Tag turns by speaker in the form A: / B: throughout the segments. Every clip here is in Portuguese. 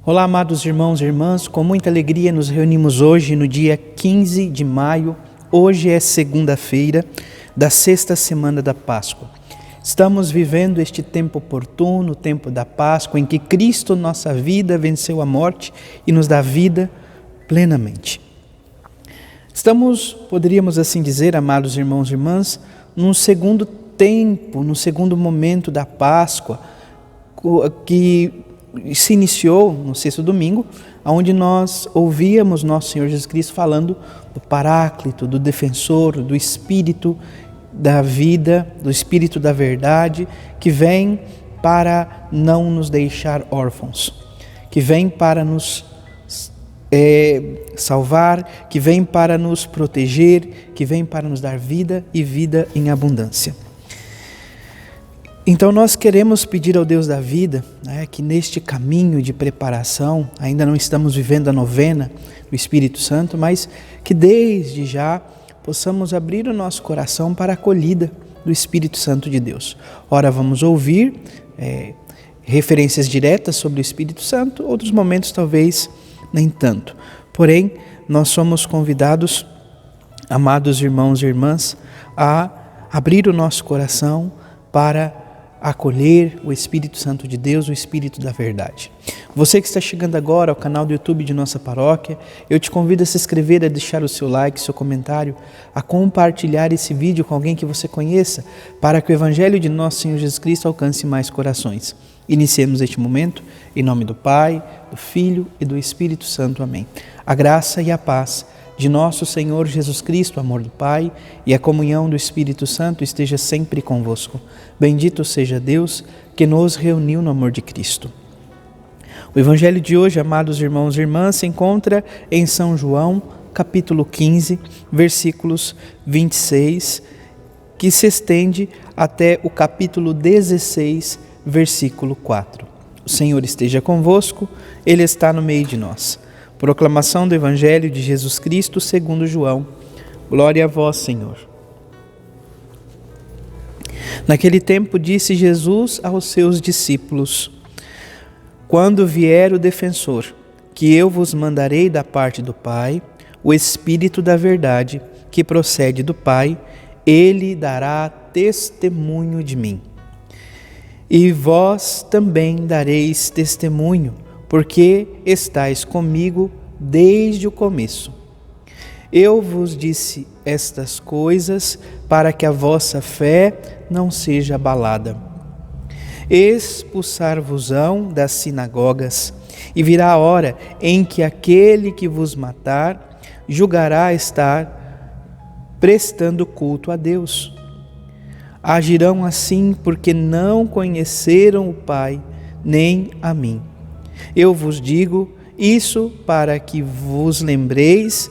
A: Olá, amados irmãos e irmãs, com muita alegria nos reunimos hoje no dia 15 de maio. Hoje é segunda-feira da sexta semana da Páscoa. Estamos vivendo este tempo oportuno, o tempo da Páscoa, em que Cristo, nossa vida, venceu a morte e nos dá vida plenamente. Estamos, poderíamos assim dizer, amados irmãos e irmãs, num segundo tempo, num segundo momento da Páscoa, que se iniciou no sexto domingo, onde nós ouvíamos nosso Senhor Jesus Cristo falando do Paráclito, do Defensor, do Espírito da vida, do Espírito da verdade, que vem para não nos deixar órfãos, que vem para nos salvar, que vem para nos proteger, que vem para nos dar vida e vida em abundância. Então nós queremos pedir ao Deus da vida, que neste caminho de preparação, ainda não estamos vivendo a novena do Espírito Santo, mas que desde já possamos abrir o nosso coração para a acolhida do Espírito Santo de Deus. Ora, vamos ouvir referências diretas sobre o Espírito Santo, outros momentos talvez nem tanto. Porém, nós somos convidados, amados irmãos e irmãs, a abrir o nosso coração para acolher o Espírito Santo de Deus, o Espírito da verdade. Você que está chegando agora ao canal do YouTube de nossa paróquia, eu te convido a se inscrever, a deixar o seu like, seu comentário, a compartilhar esse vídeo com alguém que você conheça, para que o Evangelho de nosso Senhor Jesus Cristo alcance mais corações. Iniciemos este momento, em nome do Pai, do Filho e do Espírito Santo. Amém. A graça e a paz de nosso Senhor Jesus Cristo, o amor do Pai e a comunhão do Espírito Santo esteja sempre convosco. Bendito seja Deus que nos reuniu no amor de Cristo. O Evangelho de hoje, amados irmãos e irmãs, se encontra em São João, capítulo 15, versículos 26, que se estende até o capítulo 16, versículo 4. O Senhor esteja convosco, Ele está no meio de nós. Proclamação do Evangelho de Jesus Cristo segundo João. Glória a vós, Senhor. Naquele tempo disse Jesus aos seus discípulos: quando vier o Defensor, que eu vos mandarei da parte do Pai, o Espírito da verdade, que procede do Pai, ele dará testemunho de mim. E vós também dareis testemunho, porque estais comigo desde o começo. Eu vos disse estas coisas para que a vossa fé não seja abalada. Expulsar-vos-ão das sinagogas, e virá a hora em que aquele que vos matar julgará estar prestando culto a Deus. Agirão assim porque não conheceram o Pai, nem a mim. Eu vos digo isso para que vos lembreis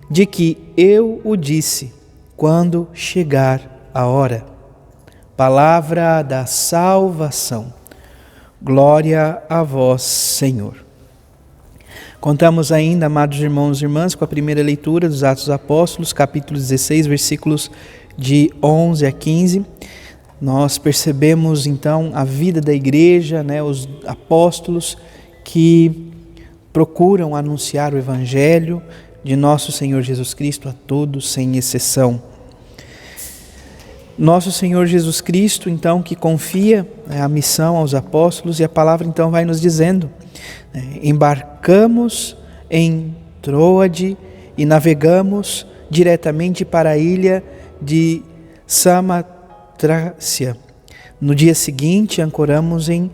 A: de que eu o disse quando chegar a hora. Palavra da salvação. Glória a vós, Senhor. Contamos ainda, amados irmãos e irmãs, com a primeira leitura dos Atos dos Apóstolos, capítulo 16, versículos de 11 a 15. Nós percebemos então a vida da igreja, os apóstolos que procuram anunciar o Evangelho de nosso Senhor Jesus Cristo a todos, sem exceção. Nosso Senhor Jesus Cristo, então, que confia a missão aos apóstolos, e a palavra então vai nos dizendo: embarcamos em Troade e navegamos diretamente para a ilha de Samatrácia. No dia seguinte, ancoramos em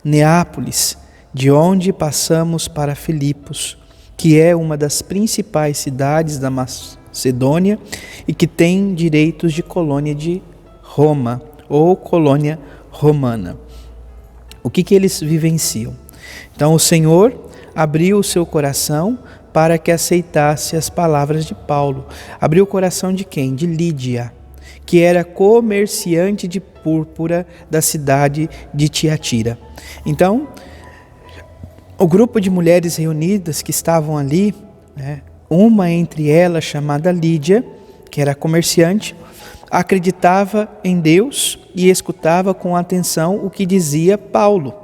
A: Neápolis, de onde passamos para Filipos, que é uma das principais cidades da Macedônia e que tem direitos de colônia de Roma ou colônia romana. O que eles vivenciam? Então o Senhor abriu o seu coração para que aceitasse as palavras de Paulo. Abriu o coração de quem? De Lídia, que era comerciante de púrpura da cidade de Tiatira. Então, o grupo de mulheres reunidas que estavam ali, uma entre elas chamada Lídia, que era comerciante, acreditava em Deus e escutava com atenção o que dizia Paulo.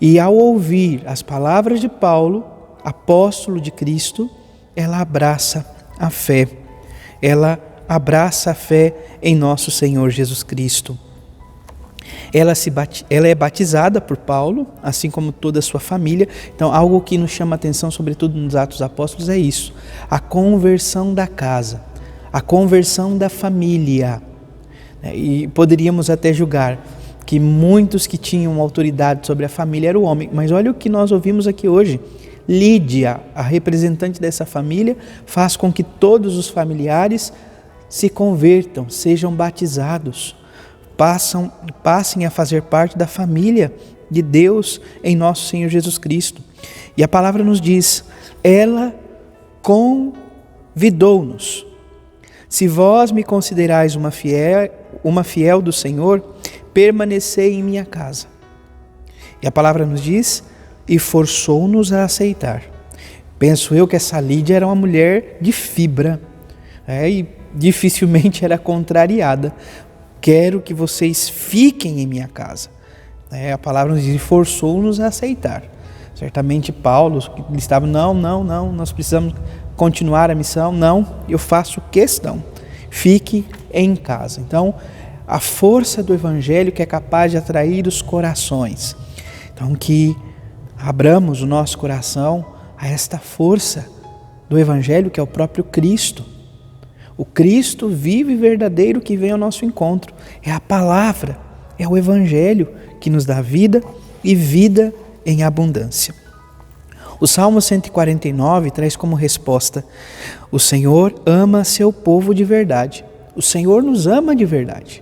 A: E ao ouvir as palavras de Paulo, apóstolo de Cristo, ela abraça a fé. Ela abraça a fé em nosso Senhor Jesus Cristo. Ela é batizada por Paulo, assim como toda a sua família. Então, algo que nos chama a atenção, sobretudo nos Atos dos Apóstolos, é isso. A conversão da casa, a conversão da família. E poderíamos até julgar que muitos que tinham autoridade sobre a família era o homem. Mas olha o que nós ouvimos aqui hoje. Lídia, a representante dessa família, faz com que todos os familiares se convertam, sejam batizados, passem a fazer parte da família de Deus em nosso Senhor Jesus Cristo. E a palavra nos diz, ela convidou-nos. Se vós me considerais uma fiel do Senhor, permanecei em minha casa. E a palavra nos diz, e forçou-nos a aceitar. Penso eu que essa Lídia era uma mulher de fibra, e dificilmente era contrariada. Quero que vocês fiquem em minha casa. A palavra nos diz, forçou-nos a aceitar. Certamente Paulo estava, não, nós precisamos continuar a missão. Não, eu faço questão. Fique em casa. Então, a força do Evangelho que é capaz de atrair os corações. Então, que abramos o nosso coração a esta força do Evangelho que é o próprio Cristo. O Cristo vivo e verdadeiro que vem ao nosso encontro. É a palavra, é o Evangelho que nos dá vida e vida em abundância. O Salmo 149 traz como resposta: o Senhor ama seu povo de verdade. O Senhor nos ama de verdade.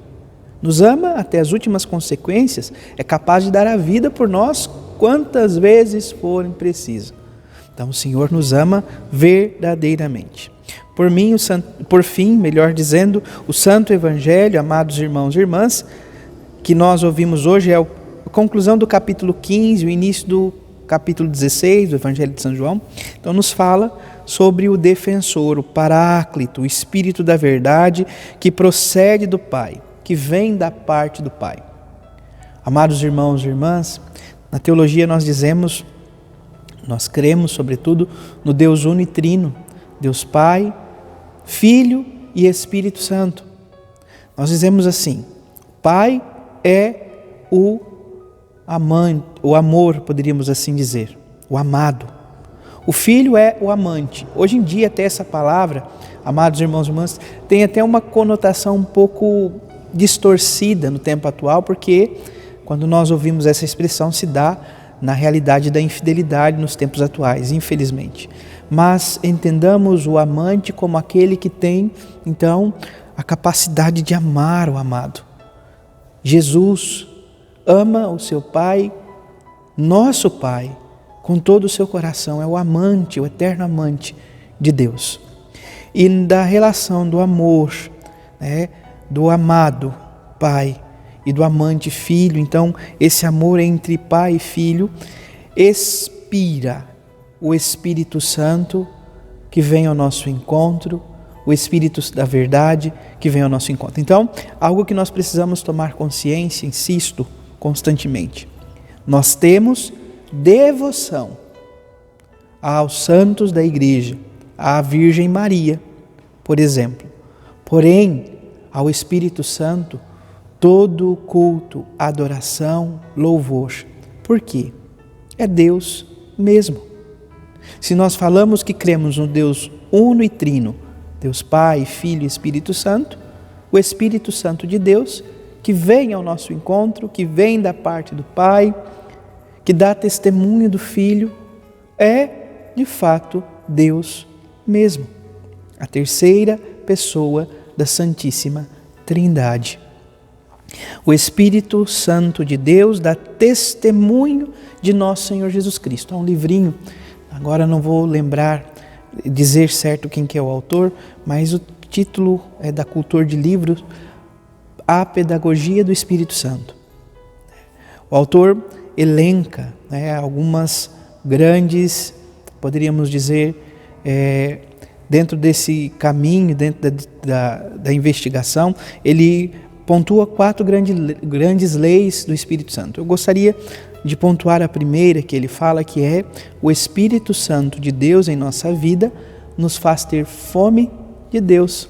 A: Nos ama até as últimas consequências, é capaz de dar a vida por nós quantas vezes forem precisas. Então o Senhor nos ama verdadeiramente. Por fim, melhor dizendo, o Santo Evangelho, amados irmãos e irmãs, que nós ouvimos hoje é a conclusão do capítulo 15, o início do capítulo 16 do Evangelho de São João. Então nos fala sobre o defensor, o Paráclito, o Espírito da verdade que procede do Pai, que vem da parte do Pai. Amados irmãos e irmãs, na teologia nós cremos sobretudo no Deus uno e trino, Deus Pai, Filho e Espírito Santo. Nós dizemos assim, o Pai é o amante, o amor, poderíamos assim dizer, o amado. O Filho é o amante. Hoje em dia até essa palavra, amados irmãos e irmãs, tem até uma conotação um pouco distorcida no tempo atual, porque quando nós ouvimos essa expressão se dá na realidade da infidelidade nos tempos atuais, infelizmente. Mas entendamos o amante como aquele que tem, então, a capacidade de amar o amado. Jesus ama o seu Pai, nosso Pai, com todo o seu coração. É o amante, o eterno amante de Deus. E da relação do amor, do amado Pai e do amante Filho, então esse amor entre Pai e Filho expira o Espírito Santo que vem ao nosso encontro, o Espírito da verdade que vem ao nosso encontro. Então, algo que nós precisamos tomar consciência, insisto constantemente, nós temos devoção aos santos da igreja, à Virgem Maria, por exemplo. Porém, ao Espírito Santo, todo culto, adoração, louvor. Por quê? É Deus mesmo. Se nós falamos que cremos no Deus uno e trino, Deus Pai, Filho e Espírito Santo, o Espírito Santo de Deus, que vem ao nosso encontro, que vem da parte do Pai, que dá testemunho do Filho, é, de fato, Deus mesmo. A terceira pessoa da Santíssima Trindade. O Espírito Santo de Deus dá testemunho de nosso Senhor Jesus Cristo. Há um livrinho, agora não vou dizer certo quem que é o autor, mas o título é da Cultor de Livros, A Pedagogia do Espírito Santo. O autor elenca algumas grandes, poderíamos dizer, dentro desse caminho, dentro da investigação, ele pontua 4 grandes leis do Espírito Santo. Eu gostaria de pontuar a primeira, que ele fala que é o Espírito Santo de Deus em nossa vida, nos faz ter fome de Deus.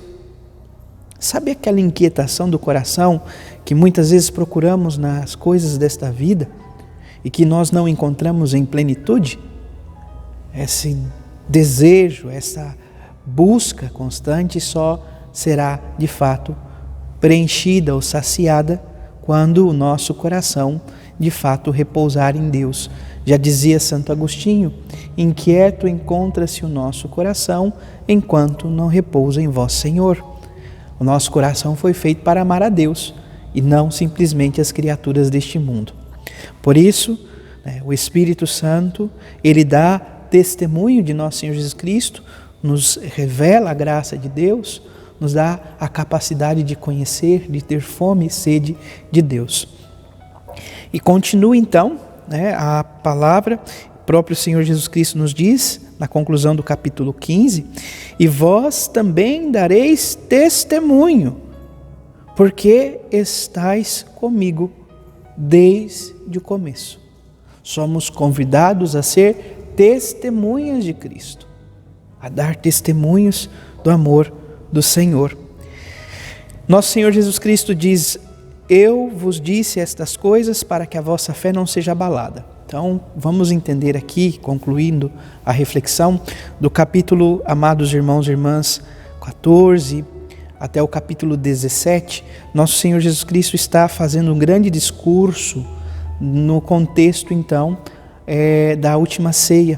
A: Sabe aquela inquietação do coração que muitas vezes procuramos nas coisas desta vida e que nós não encontramos em plenitude? Esse desejo, essa busca constante só será de fato preenchida ou saciada quando o nosso coração de fato repousar em Deus. Já dizia Santo Agostinho: inquieto encontra-se o nosso coração enquanto não repousa em vós, Senhor. O nosso coração foi feito para amar a Deus e não simplesmente as criaturas deste mundo. Por isso, o Espírito Santo, ele dá testemunho de nosso Senhor Jesus Cristo, nos revela a graça de Deus, nos dá a capacidade de conhecer, de ter fome e sede de Deus. E continua então, a palavra, o próprio Senhor Jesus Cristo nos diz, na conclusão do capítulo 15, e vós também dareis testemunho, porque estáis comigo desde o começo. Somos convidados a ser testemunhas de Cristo, a dar testemunhos do amor do Senhor. Nosso Senhor Jesus Cristo diz: eu vos disse estas coisas para que a vossa fé não seja abalada. Então, vamos entender aqui, concluindo a reflexão, do capítulo, amados irmãos e irmãs, 14 até o capítulo 17, nosso Senhor Jesus Cristo está fazendo um grande discurso no contexto, então, da última ceia.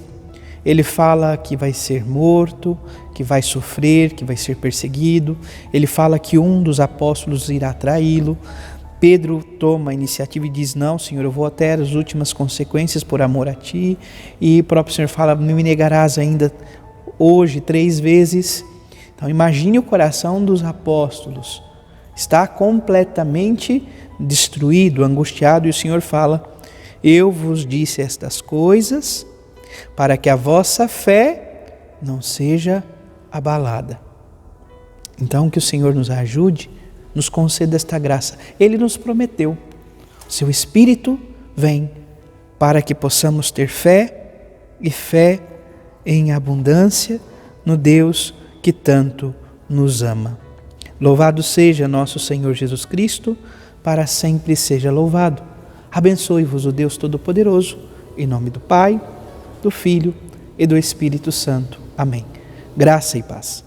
A: Ele fala que vai ser morto, que vai sofrer, que vai ser perseguido. Ele fala que um dos apóstolos irá traí-lo. Pedro toma a iniciativa e diz: não, Senhor, eu vou até as últimas consequências por amor a Ti. E o próprio Senhor fala: me negarás ainda hoje 3 vezes. Então imagine o coração dos apóstolos. Está completamente destruído, angustiado, e o Senhor fala: eu vos disse estas coisas para que a vossa fé não seja abalada. Então que o Senhor nos ajude, nos conceda esta graça. Ele nos prometeu. Seu Espírito vem para que possamos ter fé, e fé em abundância no Deus que tanto nos ama. Louvado seja nosso Senhor Jesus Cristo, para sempre seja louvado. Abençoe-vos o Deus Todo-Poderoso, em nome do Pai, do Filho e do Espírito Santo. Amém. Graça e paz.